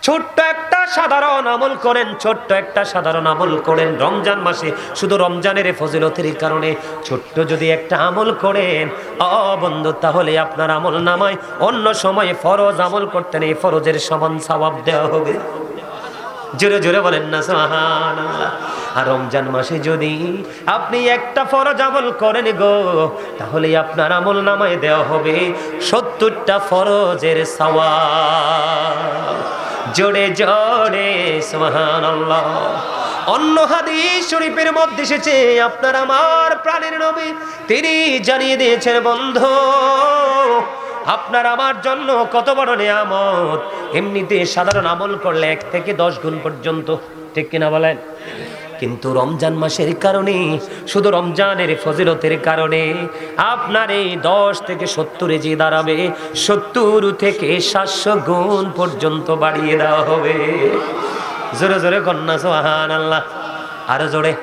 ছোট্ট একটা সাধারণ আমল করেন, ছোট্ট একটা সাধারণ আমল করেন রমজান মাসে, শুধু রমজানের ফজিলতের কারণে ছোট্ট যদি একটা আমল করেন বন্ধু, তাহলে আপনার আমল নামায় অন্য সময়ে ফরজ আমল করতে নেই ফরজের সমান সওয়াব দেওয়া হবে। জোরে জোরে বলেন না সুবহানাল্লাহ। আর রমজান মাসে যদি আপনি একটা ফরজ আমল করেন গো, তাহলে আপনার আমল নামায় দেওয়া হবে 70টা ফরজের সওয়াব। জোরে জোরে সুবহানাল্লাহ। অন্য হাদিস শরীফের মধ্যে এসেছে, আপনার আমার প্রাণের নবী তিনি জানিয়ে দিয়েছেন বন্ধু, আপনার আমার জন্য কত বড় নিয়ামত। এমনিতে সাধারণ আমল করলে 1 থেকে 10 গুণ পর্যন্ত, ঠিক কিনা বলেন? কিন্তু রমজান মাসের কারণে, শুধু রমজানের ফজিলতের কারণে আপনার এই 10 থেকে 70-এ যে দাঁড়াবে, 70 থেকে 700 গুণ পর্যন্ত বাড়িয়ে দেওয়া হবে। জোরে জোরে কন্যা সুবহানাল্লাহ, আরো জোরে।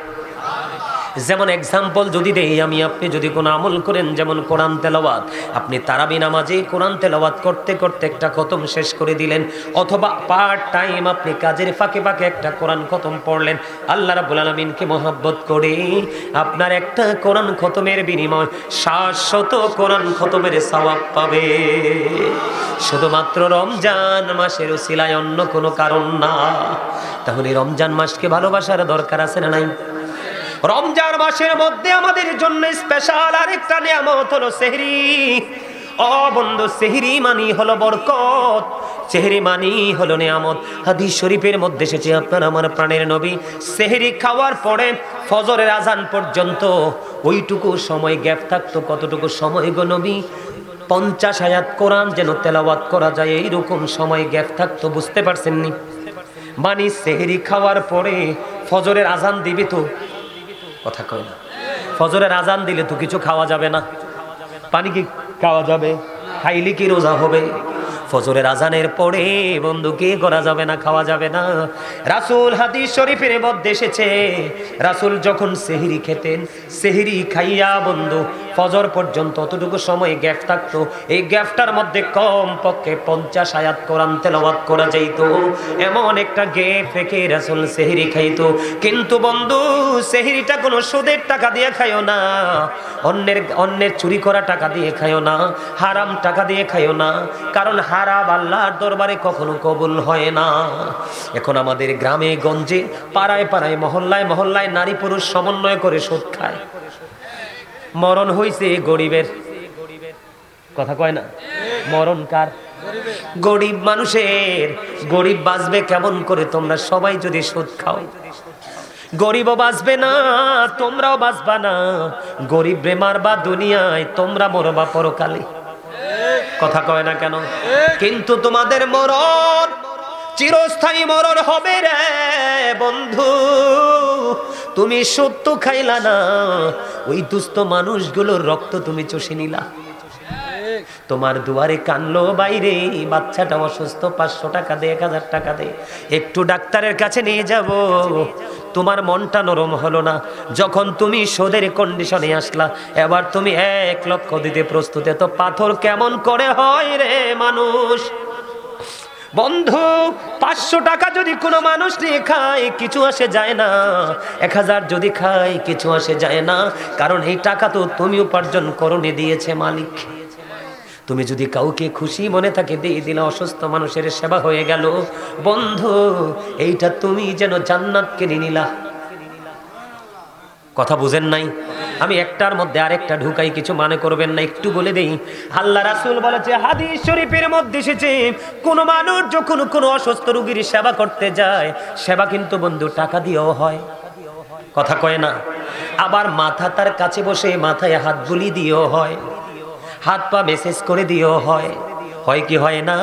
যেমন এক্সাম্পল যদি দেই, আমি আপনি যদি কোনো আমল করেন, যেমন কোরআন তেলাওয়াত, আপনি তারাবি নামাজে কোরআন তেলাওয়াত করতে করতে একটা খতম শেষ করে দিলেন, অথবা পার্ট টাইম আপনি কাজের ফাঁকে ফাঁকে একটা কোরআন খতম পড়লেন, আল্লাহ রাব্বুল আলামিনকে মহব্বত করে আপনার একটা কোরআন খতমের বিনিময় 700 কোরআন খতমের সওয়াব পাবে। শুধুমাত্র রমজান মাসের উসিলায়, অন্য কোনো কারণ না। তাহলে রমজান মাসকে ভালোবাসার দরকার আছে না নাই? রমজান মাসের মধ্যে আমাদের জন্য স্পেশাল আরেকটা নিয়ামত হলো সেহরি। বন্ধু, সেহরি মানি হলো বরকত, সেহরি মানি হলো নিয়ামত। হাদিস শরীফের মধ্যে এসেছে, আপনার আমার প্রাণের নবী সেহরি খাওয়ার পরে ফজরের আজান পর্যন্ত ওইটুকু সময় গ্যাপ থাকতো। কতটুকু সময় গো নবী? 50 আয়াত কোরআন যেন তেলাওয়াত করা যায়, এইরকম সময় গ্যাপ থাকতো। বুঝতে পারছেন নি? মানে সেহরি খাওয়ার পরে ফজরের আজান দিবি তো, কথা কয় না, ফজরের আজান দিলে তো কিছু খাওয়া যাবে না। পানি কি খাওয়া যাবে? খাইলে কি রোজা হবে? ফজরের আজানের পরে বন্ধু কি করা যাবে না? খাওয়া যাবে না। রাসূল হাদিস শরীফের মধ্যে এসেছে, রাসূল যখন সেহরি খেতেন, সেহরি খাইয়া বন্ধু ফজর পর্যন্ত অতটুকু সময় গ্যাপ থাকতো। এই গ্যাপটার মধ্যে কম পক্ষে 50 আয়াত কোরআন তেলাওয়াত করা যাইতো। এমন একটা গ্যাপ রেখে রাসূল সেহরি খাইতো। কিন্তু বন্ধু, সেহরিটা কোনো সুদের টাকা দিয়ে খাইও না, অন্যের চুরি করা টাকা দিয়ে খাইও না, হারাম টাকা দিয়ে খাইও না, কারণ হারাম আল্লাহর দরবারে কখনো কবুল হয় না। এখন আমাদের গ্রামে গঞ্জে, পাড়ায় পাড়ায়, মহল্লায় মহল্লায় নারী পুরুষ সমন্বয় করে সুদ খায়। মরণ হইছে গরিবের, কথা কয় না? মরণ কার? গরিব মানুষের। গরিব বাঁচবে কেমন করে? তোমরা সবাই যদি সুদ খাও, গরিবও বাঁচবে না, তোমরাও বাঁচবা না। গরিব রে মারবা দুনিয়ায়, তোমরা মরবা পরকালে। কথা কয় না কেন? কিন্তু তোমাদের মরণ চিরস্থায়ী মরণ হবে রে বন্ধু। তুমি সত্য খাইলা না, ওই দুস্থ মানুষগুলোর রক্ত তুমি চষে নিলা। তোমার দুয়ারে কানলো বাইরে, বাচ্চাটা অসুস্থ, 500 টাকা দে, 1000 টাকা দে, একটু ডাক্তারের কাছে নিয়ে যাব। তোমার মনটা নরম হলো না যখন তুমি সুদের কন্ডিশনে আসলা। এবার তুমি 1 লক্ষ দিতে প্রস্তুত। তো পাথর কেমন করে হয় রে মানুষ? বন্ধু, 500 টাকা যদি কোনো মানুষ নিয়ে খায় কিছু আসে যায় না, 1000 যদি খায় কিছু আসে যায় না, কারণ এই টাকা তো তুমি উপার্জন করনি, দিয়েছে মালিক। তুমি যদি কাউকে খুশি মনে থাকে দিয়ে দিলে, অসুস্থ মানুষের সেবা হয়ে গেল। বন্ধু, এইটা তুমি যেন জান্নাত কিনে নিলা। কথা বুঝেন নাই? আমি একটার মধ্যে আরেকটা ঢুকাই, কিছু মনে করবেন না, একটু বলে দেই। আল্লাহ রাসূল বলেছে, হাদিস শরীফের মধ্যে এসেছে, কোন মানুষ যখন কোন অসুস্থ রোগীর সেবা করতে যায়, সেবা কিন্তু বন্ধু টাকা দিয়েও হয়। কথা কয় না? আবার মাথা তার কাছে বসে মাথায় হাত বুলি দিয়েও হয়, হাত পা মেসেজ করে দিয়েও হয়। হয় কি হয় না?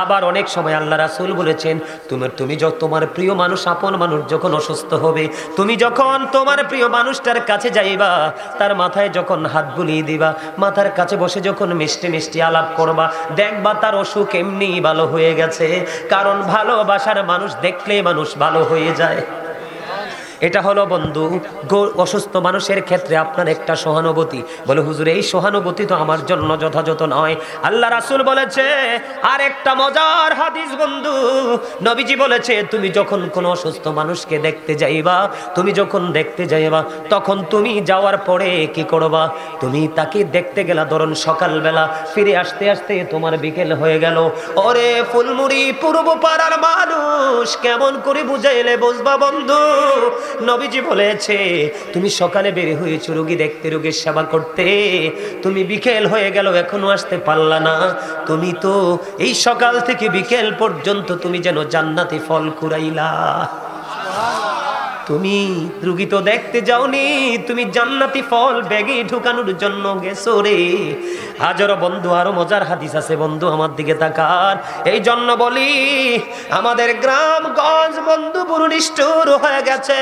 আবার অনেক সময় আল্লাহ রাসূল বলেছেন, তুমি তোমার প্রিয় মানুষ, আপন মানুষ যখন অসুস্থ হবে, তুমি যখন তোমার প্রিয় মানুষটার কাছে যাইবা, তার মাথায় যখন হাত বুলিয়ে দিবা, মাথার কাছে বসে যখন মিষ্টি মিষ্টি আলাপ করবা, দেখবা তার অসুখ এমনিই ভালো হয়ে গেছে। কারণ ভালোবাসার মানুষ দেখলে মানুষ ভালো হয়ে যায়। এটা হলো বন্ধু অসুস্থ মানুষের ক্ষেত্রে আপনার একটা সহানুভূতি। বলে হুজুর এই সহানুভূতি তো আমার জন্য যথাযথ নয়। আল্লাহ রাসূল বলেছে আর একটা মজার হাদিস বন্ধু, নবীজি বলেছে তুমি যখন কোনো অসুস্থ মানুষকে দেখতে যাইবা, তুমি যখন দেখতে যাইবা তখন তুমি যাওয়ার পরে কি করবা, তুমি তাকে দেখতে গেলা ধরুন সকালবেলা, ফিরে আসতে আসতে তোমার বিকেল হয়ে গেল। ওরে ফুলমুড়ি পূর্ব পাড়ার মানুষ কেমন করে বুঝাইলে বুঝবা বন্ধু? নবীজি বলেছে তুমি সকালে বের হয়েছো রোগী দেখতে, রোগীর সেবা করতে, তুমি বিকেল হয়ে গেল এখনো আসতে পারলা না, তুমি তো এই সকাল থেকে বিকেল পর্যন্ত তুমি যেন জান্নাতি ফল কুড়াইলা। তুমি রুগী তো দেখতে যাওনি, তুমি জান্নাতি ফল ব্যাগে ঢুকানোর জন্য গেছো রে। হাজারো বন্ধু আরো মজার হাদিস আছে বন্ধু, আমার দিকে তাকান। এই জন্য বলি আমাদের গ্রামগঞ্জ বন্ধু পুরো নিষ্ঠুর হয়ে গেছে।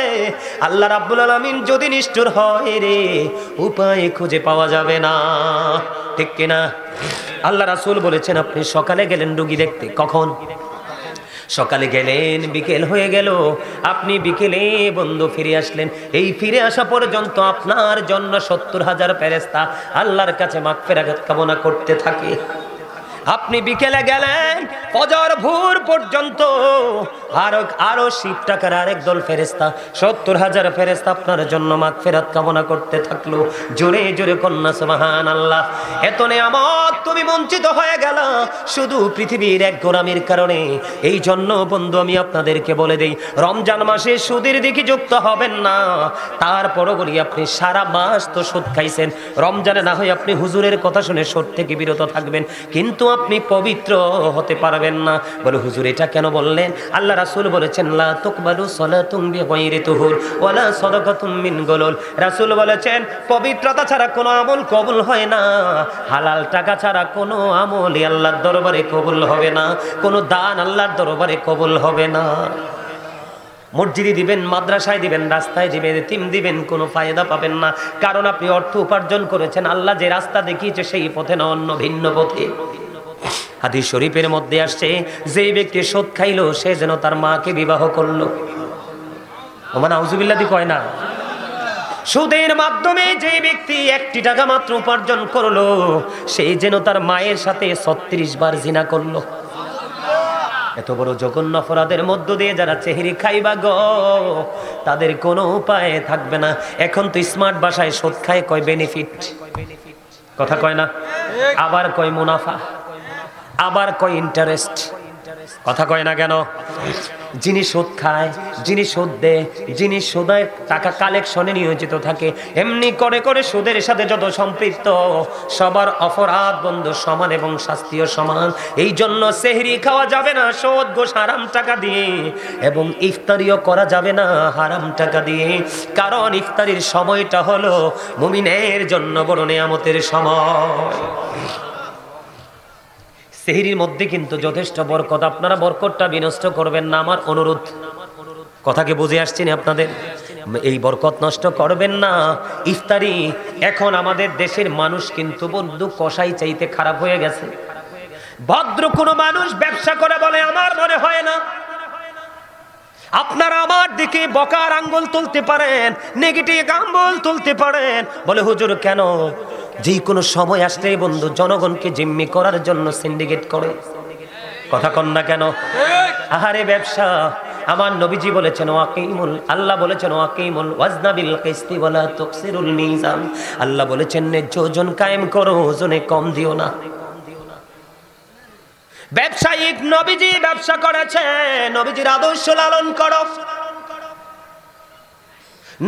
আল্লাহ রাব্বুল আলামিন যদি নিষ্ঠুর হয় রে, উপায় খুঁজে পাওয়া যাবে না, ঠিক কিনা? আল্লাহ রাসূল বলেছেন আপনি সকালে গেলেন রুগী দেখতে, কখন? সকালে গেলেন, বিকেল হয়ে গেল, আপনি বিকেলে বন্ধু ফিরে আসলেন। এই ফিরে আসা পর্যন্ত আপনার জন্য 70,000 ফেরেশতা আল্লাহর কাছে মাগফিরাত কামনা করতে থাকে। আপনি বিকেলে গেলেন ফজর ভোর পর্যন্ত, আরো 10 টাকার আরেক দল ফেরেশতা 70,000 ফেরেশতা আপনার জন্য মাগফিরাত কামনা করতে থাকলো। জোরে জোরে কন্যা সুবহানাল্লাহ। এত নেয়ামত তুমি বঞ্চিত হয়ে গেল শুধু পৃথিবীর এক গোলামির কারণে। এই জন্য বন্ধু আমি আপনাদেরকে বলে দেই, রমজান মাসে সুদের দিকে যুক্ত হবেন না। তারপরও বলি আপনি সারা মাস তো সুদ খাইছেন, রমজানে না হয় আপনি হুজুরের কথা শুনে সুদ থেকে বিরত থাকবেন, কিন্তু আপনি পবিত্র হতে পারবেন না। বলে হুজুর এটা কেন বললেন? আল্লাহ রাসূল বলেছেন লা তুকবালু সালাতুম বিগাইরি তুহুর ওয়ালা সাদাকাতুম মিন গুলুল। রাসূল বলেছেন পবিত্রতা ছাড়া কোনো আমল কবুল হয় না, হালাল টাকা ছাড়া কোনো আমল আল্লাহর দরবারে কবুল হবে না, কোনো দান আল্লাহর দরবারে কবুল হবে না। মসজিদে দিবেন, মাদ্রাসায় দিবেন, রাস্তায় দিবেন, এতিম দিবেন, কোনো ফায়দা পাবেন না, কারণ আপনি অর্থ উপার্জন করেছেন আল্লাহ যে রাস্তা দেখিয়েছে সেই পথে না, অন্য ভিন্ন পথে। হাদিস শরীফের মধ্যে আসছে যেই ব্যক্তি সুদ খাইলো সে যেন তার মাকে বিবাহ করলো। ওমান আউযুবিল্লাহ দি কয় না। সুদের মাধ্যমে যে ব্যক্তি 1 টাকা মাত্র উপার্জন করলো সেই যেন তার মায়ের সাথে 36 বার জিনা করলো। এত বড় জঘন্য অপরাধের মধ্য দিয়ে যারা চেহারি খাইবা গো, তাদের কোনো উপায় থাকবে না। এখন তো স্মার্ট ভাষায় সুদ খায় কয় বেনিফিট, কথা কয় না, আবার কয় মুনাফা, আবার কয় ইন্টারেস্ট, কথা কয় না কেন? যিনি সুদ খায়, যিনি সুদ দেয়, যিনি সুদের টাকা কালেকশনে নিয়োজিত থাকে, এমনি করে করে সুদের সাথে যত সম্পৃক্ত সবার অপরাধ বন্ধু সমান এবং শাস্তিও সমান। এই জন্য সেহরি খাওয়া যাবে না সুদ ঘুষ হারাম টাকা দিয়ে, এবং ইফতারিও করা যাবে না হারাম টাকা দিয়ে, কারণ ইফতারির সময়টা হলো মুমিনের জন্য বড় নিয়ামতের সময়। সেহরির মধ্যে কিন্তু যথেষ্ট বরকত, আপনারা বরকতটা বিনষ্ট করবেন না, আমার অনুরোধ। কথাকে বুঝে আসছেন আপনাদের? এই বরকত নষ্ট করবেন না। ইফতারি এখন আমাদের দেশের মানুষ কিন্তু বন্ধু কসাই চাইতে খারাপ হয়ে গেছে। ভদ্র কোনো মানুষ ব্যবসা করে বলে আমার মনে হয় না। আপনারা আমার দিকে বকার আঙ্গুল তুলতে পারেন, নেগেটিভ আঙ্গুল তুলতে পারেন, বলে হুজুর কেন? যে কোনো সময় আসলে বন্ধু জনগণকে জিম্মি করার জন্য সিন্ডিকেট করে, কথা কন না কেন? আহারে ব্যবসা, আমার নবীজি বলেছেন ওয়াকিমুল, আল্লাহ বলেছেন ওয়াকিমুল ওয়াজনা বিল কিসতি ওয়ালা তুকসিরুল মিজান। আল্লাহ বলেছেন ন্যায্য ওজন কায়েম করো, ওজনে কম দিও না। ব্যবসায়িক নবীজি ব্যবসা করেছে, নবীজির আদর্শ লালন করো।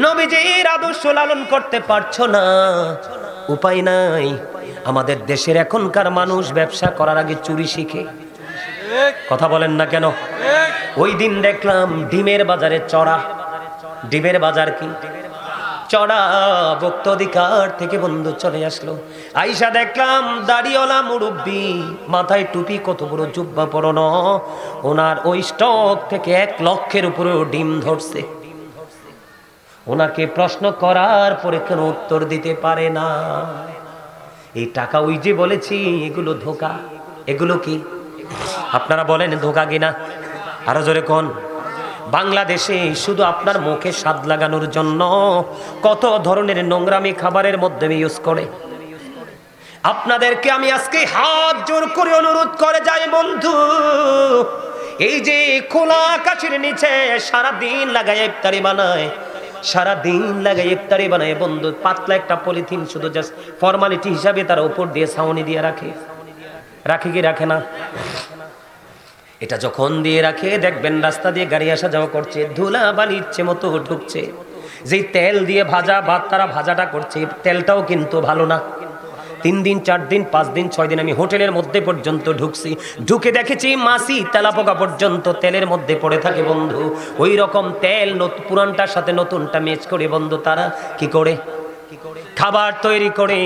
নবীজির আদর্শ লালন করতে পারছো না, উপায় নাই। আমাদের দেশের এখনকার মানুষ ব্যবসা করার আগে চুরি শিখে, কথা বলেন না কেন? ওই দিন দেখলাম ডিমের বাজারে চড়া, ডিমের বাজার কি চড়া, ভোক্তা অধিকার থেকে বন্ধু চলে আসলো। আইসা দেখলাম দাড়িওয়ালা মুরব্বী, মাথায় টুপি, কত বড় জুব্বা পরানো, ওনার ওই স্টক থেকে 1 লক্ষের উপরেও ডিম ধরছে। ওনাকে প্রশ্ন করার পরে কেন উত্তর দিতে পারে না? এই টাকা ওই যে বলেছি এগুলো ধোঁকা, এগুলো কি আপনারা বলেন ধোঁকা কিনা? আরো জোরে কোন? বাংলাদেশে শুধু আপনার মুখে স্বাদ লাগানোর জন্য কত ধরনের নোংরামি খাবারের মধ্যে ইউজ করে। আপনাদেরকে আমি আজকে হাত জোর করে অনুরোধ করে যাই বন্ধু, এই যে খোলা আকাশের নিচে সারা দিন লাগায় ইফতারি বানায়, সারা দিন লাগায় ইফতারি বানায় বন্ধু, পাতলা একটা পলিথিন শুধু জাস্ট ফর্মালিটি হিসাবে তার উপর দিয়ে ছাউনি দিয়ে রাখে, রাখে কি রাখে না? এটা যখন দিয়ে রাখে দেখবেন রাস্তা দিয়ে গাড়ি আসা যাওয়া করছে, ধুলা বালি ইচ্ছে মতো ঢুকছে। যেই তেল দিয়ে ভাজা ভাত তারা ভাজাটা করছে, তেলটাও কিন্তু ভালো না। 3 দিন 4 দিন 5 দিন 6 দিন আমি হোটেলের মধ্যে পর্যন্ত ঢুকছি, ঢুকে দেখেছি মাছি তেলাপোকা পর্যন্ত তেলের মধ্যে পড়ে থাকে বন্ধু। ওই রকম তেল পুরানটার সাথে নতুনটা ম্যাচ করে বন্ধু তারা কি করে খাবার তৈরি করে।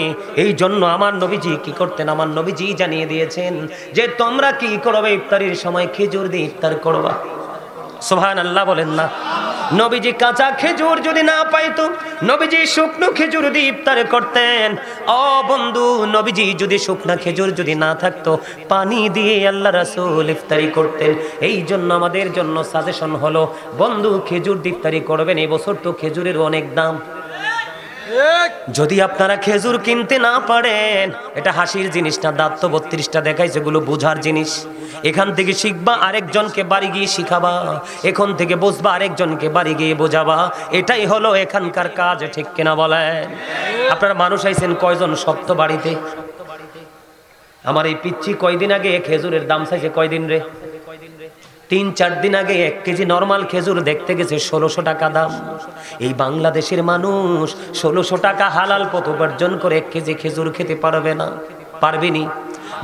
এই জন্য আমার নবীজি কি করতেন? আমার নবীজি জানিয়ে দিয়েছেন যে তোমরা কি করবে, ইফতারির সময় খেজুর দিয়ে ইফতার করবা। সুবহানাল্লাহ বলেন না? নবীজি কাঁচা খেজুর যদি না পাইতো, নবীজি শুকনো খেজুর দিয়ে ইফতার করতেন। ও বন্ধু, নবীজি যদি শুকনা খেজুর যদি না থাকতো, পানি দিয়ে আল্লাহ রাসূল ইফতারি করতেন। এই জন্য আমাদের জন্য সাজেশন হলো বন্ধু, খেজুর দিয়ে ইফতারি করবেন। এই বছর তো খেজুরের অনেক দাম। যদি আপনারা খেজুর কিনতে না পারেন, এটা হাসির জিনিস না, দাঁত তো 32টা দেখাইছে, এগুলো বোঝার জিনিস। এখান থেকে শিখবা, আরেকজনকে বাড়ি গিয়ে শিখাবা, এখন থেকে বুঝবা, আরেকজনকে বাড়ি গিয়ে বোঝাবা। এটাই হলো এখানকার কাজ, ঠিক কিনা বলেন? আপনারা মানুষ আইছেন কয়জন সপ্ত বাড়িতে? আমার এই পিচ্ছি কয়দিন আগে খেজুরের দাম চাইছে কয়দিন রে? 3-4 দিন আগে 1 কেজি নরমাল খেজুর দেখতে গেছে 1600 টাকা দাম। এই বাংলাদেশের মানুষ 1600 টাকা হালাল পথ উপার্জন করে 1 কেজি খেজুর খেতে পারবে না, পারবেনি।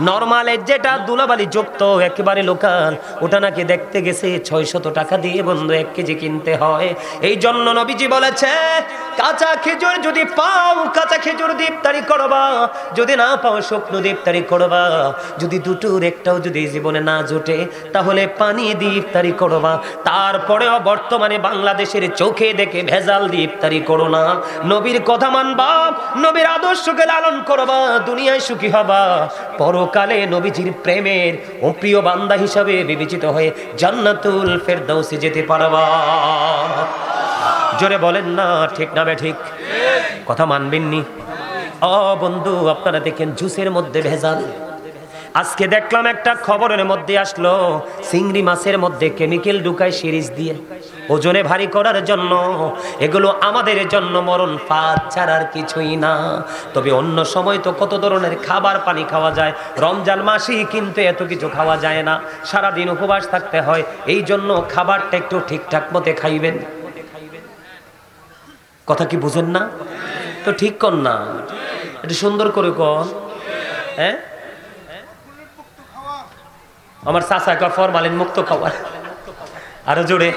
নরমালের যেটা দুলাবালি যুক্ত একেবারে লোকাল, ওটা নাকি দেখতে গেছে 600 টাকা দিয়ে বন্ধু 1 কেজি কিনতে হয়। এই জন্য নবীজি বলেছে কাঁচা খেজুর যদি পাও কাঁচা খেজুর দিয়ে ইফতারি করবা, যদি না পাও শুকনো দিয়ে ইফতারি করবা। যদি দুটোর একটাও যদি জীবনে না জোটে, তাহলে পানি দিয়ে ইফতারি করবা। তারপরেও বর্তমানে বাংলাদেশের চোখে দেখে ভেজাল দিয়ে ইফতারি করো না। নবীর কথা মানবা, নবীর আদর্শকে লালন করবা, দুনিয়ায় সুখী হবা, পরকালে নবীজির প্রেমের ও প্রিয় বান্দা হিসাবে বিবেচিত হয়ে জান্নাতুল ফেরদাউসে যেতে পারবা। জোরে বলেন না ঠিক না ঠিক? কথা মানবেননি? ও বন্ধু, আপনারা দেখেন জুসের মধ্যে ভেজাল। আজকে দেখলাম একটা খবরের মধ্যে আসলো, চিংড়ি মাছের মধ্যে কেমিক্যাল ঢুকায় সিরিজ দিয়ে ওজনে ভারী করার জন্য। এগুলো আমাদের জন্য মরণ ফাঁদ ছাড়ার কিছুই না। তবে অন্য সময় তো কত ধরনের খাবার পানি খাওয়া যায়, রমজান মাসেই কিন্তু এত কিছু খাওয়া যায় না, সারাদিন উপবাস থাকতে হয়। এই জন্য খাবারটা একটু ঠিকঠাক মতে খাইবেন। কথা কি বুঝেন না? তো ঠিক কর না, একটু সুন্দর করে কর। হ্যাঁ, আমার চাচা কা ফরমালিন মুক্ত খাওয়া। আরো জোরে,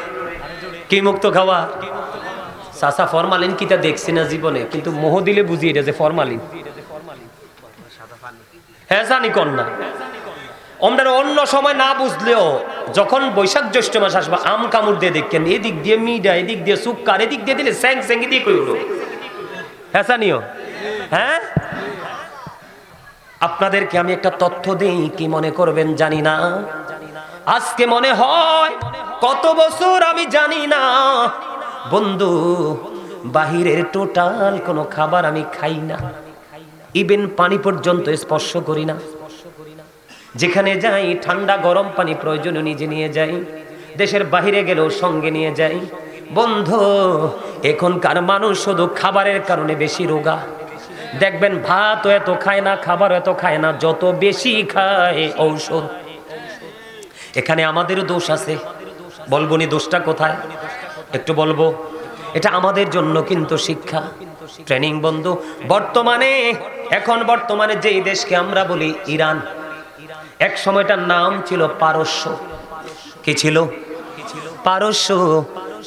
কি মুক্ত খাওয়া? চাচা ফরমালিন কিটা দেখছি না জীবনে, কিন্তু মোহ দিলে বুঝিয়ে যে ফরমালিন। হ্যাঁ জানি কর না, আমরা অন্য সময় না বুঝলেও যখন বৈশাখ জ্যৈষ্ঠ মাস আসবে আম কামড় দিয়ে দেখেন, এদিক দিয়ে মিডা, এদিক দিয়ে সুক্কার, এদিক দিয়ে দিলে স্যাং স্যাঙ্গি দিয়ে কইল। হ্যাঁ জানিও। হ্যাঁ, আপনাদেরকে আমি একটা তথ্য দিই, কি মনে করবেন জানি না। আজকে মনে হয় কত বছর আমি জানি না বন্ধু, বাহিরের টোটাল কোনো খাবার আমি খাই না, ইভেন পানি পর্যন্ত স্পর্শ করি না। যেখানে যাই ঠান্ডা গরম পানি প্রয়োজন নিজে নিয়ে যাই, দেশের বাহিরে গেলেও সঙ্গে নিয়ে যাই। বন্ধু, এখনকার মানুষ শুধু খাবারের কারণে বেশি রোগা। দেখবেন ভাতও এত খায় না, খাবারও এত খায় না, যত বেশি খায় ঔষধ। এখানে আমাদেরও দোষ আছে, বলবো নি দোষটা কোথায়? একটু বলবো। এটা আমাদের জন্য কিন্তু শিক্ষা, ট্রেনিং বন্ধু। বর্তমানে যেই দেশকে আমরা বলি ইরান, এক সময়টার নাম ছিল পারস্য। কি ছিল? পারস্য।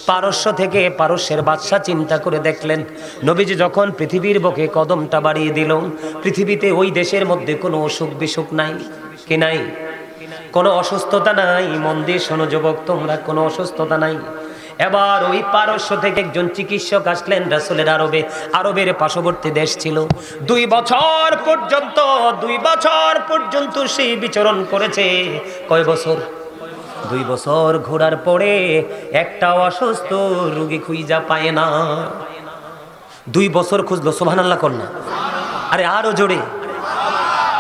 পারস্য থেকে পারস্যের বাদশা চিন্তা করে দেখলেন, নবীজি যখন পৃথিবীর বুকে কদমটা বাড়িয়ে দিল, পৃথিবীতে ওই দেশের মধ্যে কোনো অসুখ বিসুখ নাই, কি নাই? কোনো অসুস্থতা নাই। মন দিয়ে শোনো যুবক তোমরা, কোনো অসুস্থতা নাই। এবার ওই পারস্য থেকে একজন চিকিৎসক আসলেন রাসূলের আরবের পার্শ্ববর্তী দেশ ছিল। 2 বছর পর্যন্ত সেই বিচরণ করেছে। কয় বছর? 2 বছর ঘোরার পরে একটা অসুস্থ রোগী খুঁজা পায় না। 2 বছর খুঁজলো, সুবহানাল্লাহ কর না। আরে আরো জোরে,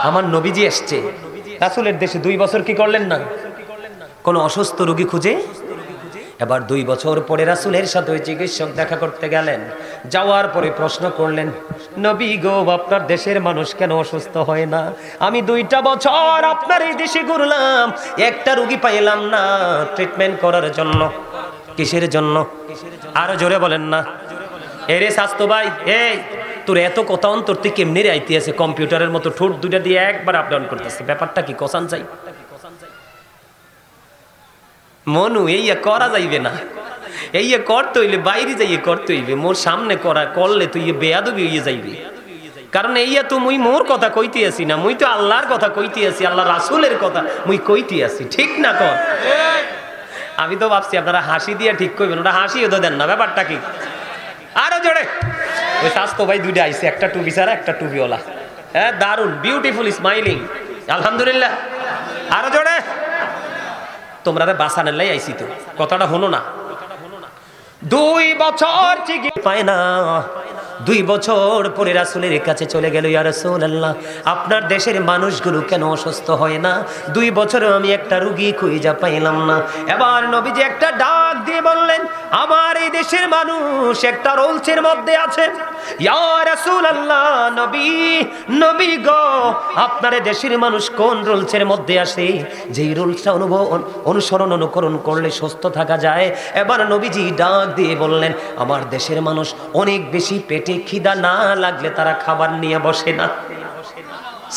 আমার নবীজি এসছে রাসূলের দেশে, 2 বছর কি করলেন না? কোন অসুস্থ রোগী খুঁজে। এবার 2 বছর পরে রাসূলের সাথে ওই চিকিৎসক দেখা করতে গেলেন। যাওয়ার পরে প্রশ্ন করলেন, নবী গো, আপনার দেশের মানুষ কেন অসুস্থ হয় না? আমি 2টা বছর আপনার এই দেশে ঘুরলাম, একটা রোগী পাইলাম না ট্রিটমেন্ট করার জন্য। কিসের জন্য? আরো জোরে বলেন না। এরে স্বাস্থ্য ভাই, এই তোর এত কথা অন্তর তুই কেমনি রে আইতে আছে? কম্পিউটারের মতো ঠোঁট 2টা দিয়ে একবার আপ ডাউন করতেছে, ব্যাপারটা কি? কসান চাই মনু, এইয়া করা যাইবে না, এইয়া করতে হইলে বাইরে যাইয়ে করতে হইবে। মোর সামনে করা করলে তুই বেয়াদবি হইয়ে যাইবে। কারণ এইয়া তো মুই মোর কথা কইতে আসি না, মুই তো আল্লাহর কথা কইতে আসি, আল্লাহ রাসূলের কথা মুই কইতে আসি, ঠিক না কর? আমি তো ভাবছি আপনারা হাসি দিয়ে ঠিক কইবেন, ওটা হাসিও তো দেন না, ব্যাপারটা কি? আরো জোরে। ওই স্বাস্থ্য ভাই 2টা আইছে, একটা টুপি ছাড়া একটা টুপিওয়ালা। হ্যাঁ, দারুন, বিউটিফুল স্মাইলিং, আলহামদুলিল্লাহ। আরো জোরে। তোমরা বাঁচানোর লাই আইছি তো, কথাটা হলো না। 2 বছর চিকিৎসা পায় না। 2 বছর পরে রাসূলের কাছে চলে গেল, ইয়া রাসূলুল্লাহ, আপনার দেশের মানুষগুলো কেন অসুস্থ হয় না? 2 বছরে আমি একটা রোগী খুঁজে পাইলাম না। এবার নবীজি একটা ডাক দিয়ে বললেন, আমার এই দেশের মানুষ একটা রোলসের মধ্যে আছে। ইয়া রাসূলুল্লাহ, নবী গো, আপনার দেশের মানুষ কোন রোলসের মধ্যে আসে, যেই রোলসটা অনুকরণ করলে সুস্থ থাকা যায়? এবার নবীজি ডাক দিয়ে বললেন, আমার দেশের মানুষ অনেক বেশি পেটে খিদা না লাগলে তারা খাবার নিয়ে বসে না।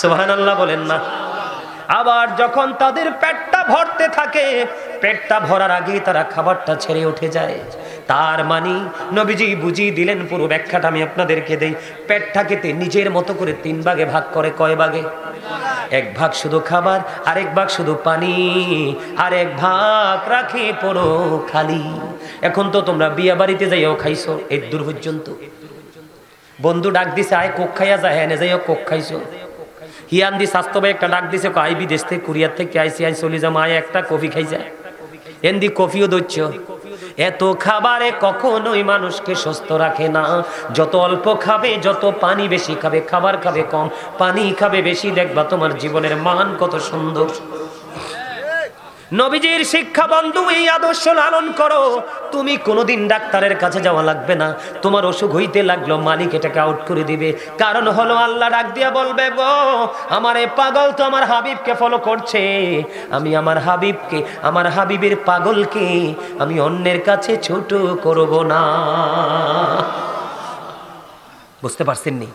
সুবহানাল্লাহ বলেন না। আবার যখন তাদের পেটটা ভরতে থাকে, পেটটা ভরার আগেই তারা খাবারটা ছেড়ে উঠে যায়। তার মানে নবীজি বুঝিয়ে দিলেন, পুরো ব্যাখ্যাটা আমি আপনাদেরকে দেই। পেটটাকে নিজের মতো করে 3 ভাগে ভাগ করে। কয় ভাগে? 1 ভাগ শুধু খাবার, আরেক ভাগ শুধু পানি, আরেক ভাগ রাখে পুরো খালি। এখন তো তোমরা বিয়া বাড়িতে যাইও খাইছো এই দূর পর্যন্ত, বন্ধু ডাক দিছে আয় কোক খাইয়া যায়, হ্যাঁ যাইও কোক খাইছো। হিয়ান দি স্বাস্থ্য ভাই একটা ডাক দিছে, আই বিদেশ থেকে কুরিয়ার থেকে আইসি, আই চলে যাম, আয় একটা কফি খাই যায়। এন্দি কফিও দইছ। এত খাবারে কখনোই মানুষকে সুস্থ রাখে না। যত অল্প খাবে, যত পানি বেশি খাবে, খাবার খাবে কম, পানি খাবে বেশি, দেখবা তোমার জীবনের মান কত সুন্দর। নবীজির শিক্ষা বন্ধু, এই আদর্শ লালন করো। তুমি কোনোদিন ডাক্তারের কাছে যাওয়া লাগবে না। তোমার অসুখ হইতে লাগলো, মালিক এটাকে আউট করে দিবে। কারণ হলো আল্লাহ ডাক দিয়া বলবে, গো আমার এই পাগল তো আমার হাবিবকে ফলো করছে, আমি আমার হাবিবকে, আমার হাবিবের পাগলকে আমি অন্যের কাছে ছোট করব না। বুঝতে পারছেন নি?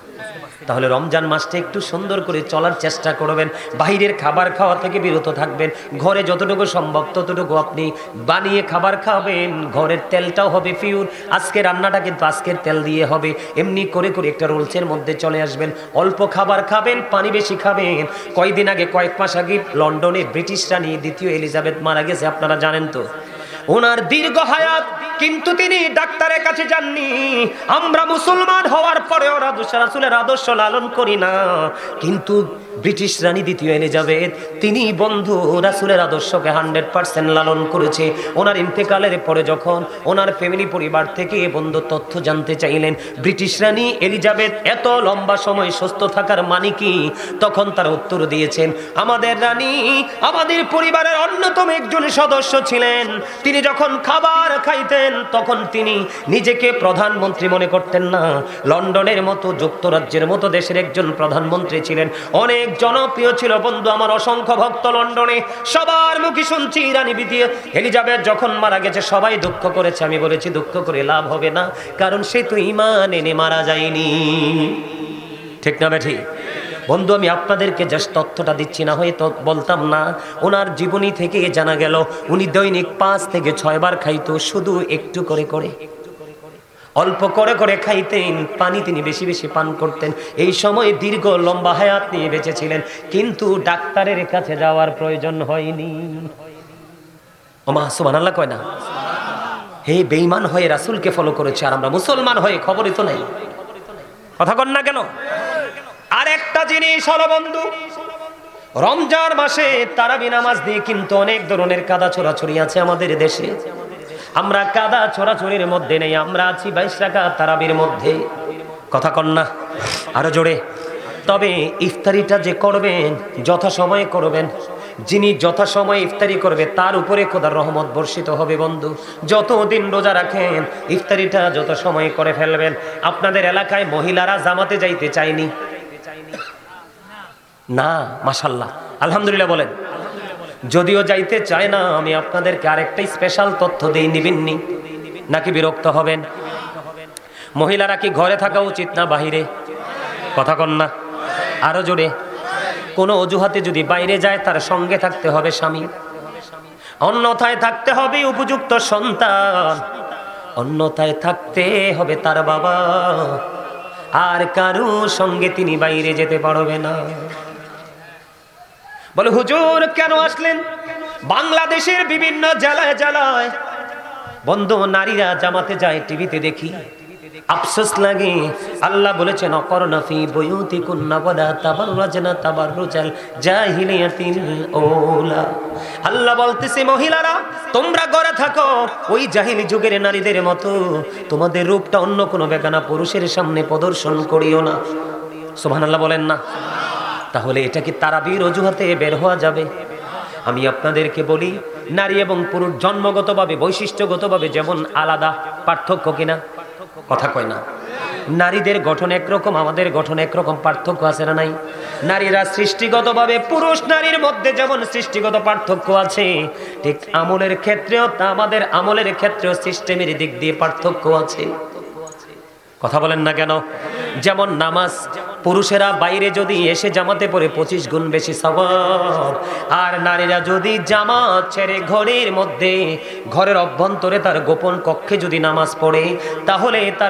তাহলে রমজান মাসটা একটু সুন্দর করে চলার চেষ্টা করবেন। বাইরের খাবার খাওয়া থেকে বিরত থাকবেন। ঘরে যতটুকু সম্ভব ততটুকু আপনি বানিয়ে খাবার খাবেন। ঘরের তেলটাও হবে পিওর। আজকে রান্নাটা কিন্তু আজকের তেল দিয়ে হবে। এমনি করে করে একটা রুলসের মধ্যে চলে আসবেন। অল্প খাবার খাবেন, পানি বেশি খাবেন। কয়েক মাস আগে লন্ডনে ব্রিটিশ রানী 2য় এলিজাবেথ মারা গেছে, আপনারা জানেন তো? ওনার দীর্ঘ হায়াত, কিন্তু তিনি ডাক্তারের কাছে যাননি। আমরা মুসলমান হওয়ার পরে ওরা রাসূলের আদর্শ লালন করি না, কিন্তু ব্রিটিশ রানী 2য় এলিজাবেথ তিনি বন্ধু রাসূলের আদর্শকে 100% লালন করেছে। ওনার ইন্তেকালের পরে যখন ওনার ফ্যামিলি পরিবার থেকে বন্ধু তথ্য জানতে চাইলেন ব্রিটিশ রানী এলিজাবেথ এত লম্বা সময় সুস্থ থাকার মানে কি, তখন তার উত্তর দিয়েছেন, আমাদের রানী আমাদের পরিবারের অন্যতম একজন সদস্য ছিলেন। তিনি যখন খাবার খাইতেন তখন তিনি নিজেকে প্রধানমন্ত্রী মনে করতেন না। লন্ডনের মতো, যুক্তরাজ্যের মতো দেশের একজন প্রধানমন্ত্রী ছিলেন, অনেক জনপ্রিয় ছিল। বন্ধু আমার অসংখ্য ভক্ত লন্ডনে, সবার মুখে শুনছি রানী এলিজাবেথ যখন মারা গেছে সবাই দুঃখ করেছে। আমি বলেছি দুঃখ করে লাভ হবে না, কারণ সে তো ঈমান এনে মারা যায়নি। ঠিক না বেঠি? বন্ধু আমি আপনাদেরকে জাস্ট তথ্যটা দিচ্ছি, না হয়তো বলতাম না। ওনার জীবনী থেকে জানা গেল উনি দৈনিক 5 থেকে 6 বার খাইতো, শুধু একটু করে করে, অল্প করে করে খাইতেন। পানি তিনি বেশি বেশি পান করতেন। এই সময় দীর্ঘ লম্বা হায়াত নিয়ে বেঁচেছিলেন, কিন্তু ডাক্তারের কাছে যাওয়ার প্রয়োজন হয়নি। ওমা সুবহানাল্লাহ কয় না? হে বেঈমান হয়ে রাসূলকে ফলো করেছে, আর আমরা মুসলমান হয়ে খবরই তো নাই। কথা কন না কেন? আর একটা জিনিস হলো বন্ধু, রমজান মাসে তারাবি নামাজ দিয়ে কিন্তু অনেক ধরনের কাদা ছোড়াছড়ি আছে আমাদের দেশে। আমরা কাদা ছোড়াছড়ির মধ্যে নেই, আমরা আছি 22 রাকাত তারাবির মধ্যে। কথা কন না, আরো জোরে। তবে ইফতারিটা যে করবেন যথাসময়ে করবেন। যিনি যথাসময়ে ইফতারি করবে তার উপরে খোদার রহমত বর্ষিত হবে। বন্ধু, যতদিন রোজা রাখেন ইফতারিটা যত সময় করে ফেলবেন। আপনাদের এলাকায় মহিলারা জামাতে যাইতে চায়নি না? মাশাআল্লাহ, আলহামদুলিল্লাহ বলেন। যদিও যাইতে চায় না, আমি আপনাদেরকে আরেকটা স্পেশাল তথ্য দেই, নিবেননি নাকি বিরক্ত হবেন? মহিলারা কি ঘরে থাকা উচিত না বাহিরে? কথা কন না, আরো জোরে। কোনো অজুহাতে যদি বাইরে যায় তার সঙ্গে থাকতে হবে স্বামী, অন্যথায় থাকতে হবে উপযুক্ত সন্তান, অন্যথায় থাকতে হবে তার বাবা। আর কারো সঙ্গে তিনি বাইরে যেতে পারবে না। বলে হুজুর কেন আসলেন? বাংলাদেশের বিভিন্ন জেলায় জেলায় বন্ধু নারীরা জামাতে যায়, টিভিতে দেখি, আফসোস লাগে। আল্লাহ বলেছেন অকরনা ফি বুয়ুতিকুন্না ওয়ালা তাবাররাজনা তাবাররুজাল জাহিলিয়াতিল ওলা। আল্লাহ বলতেছে মহিলারা তোমরা ঘরে থাকো ওই জাহিলি যুগের নারীদের মতো, তোমাদের রূপটা অন্য কোনো বেগানা পুরুষের সামনে প্রদর্শন করিও না। সুবহানাল্লাহ বলেন না? তাহলে এটা কি তারাবির অজুহাতে বের হওয়া যাবে? আমি আপনাদেরকে বলি, নারী এবং পুরুষ জন্মগতভাবে বৈশিষ্ট্যগতভাবে যেমন আলাদা, পার্থক্য কিনা? কথা কয় না। নারীদের গঠন একরকম, আমাদের গঠন একরকম, পার্থক্য আছে না নাই? নারীরা সৃষ্টিগতভাবে পুরুষ নারীর মধ্যে যেমন সৃষ্টিগত পার্থক্য আছে, ঠিক আমলের ক্ষেত্রেও আমাদের আমলের ক্ষেত্রেও সিস্টেমের দিক দিয়ে পার্থক্য আছে। কথা বলেন না কেন? যেমন নামাজ, পুরুষেরা বাইরে যদি এসে জামাতে পড়ে 25 গুণ বেশি সওয়াব, আর নারীরা যদি জামাত ছেড়ে ঘরের মধ্যে, ঘরের অভ্যন্তরে তার গোপন কক্ষে যদি নামাজ পড়ে তাহলে তার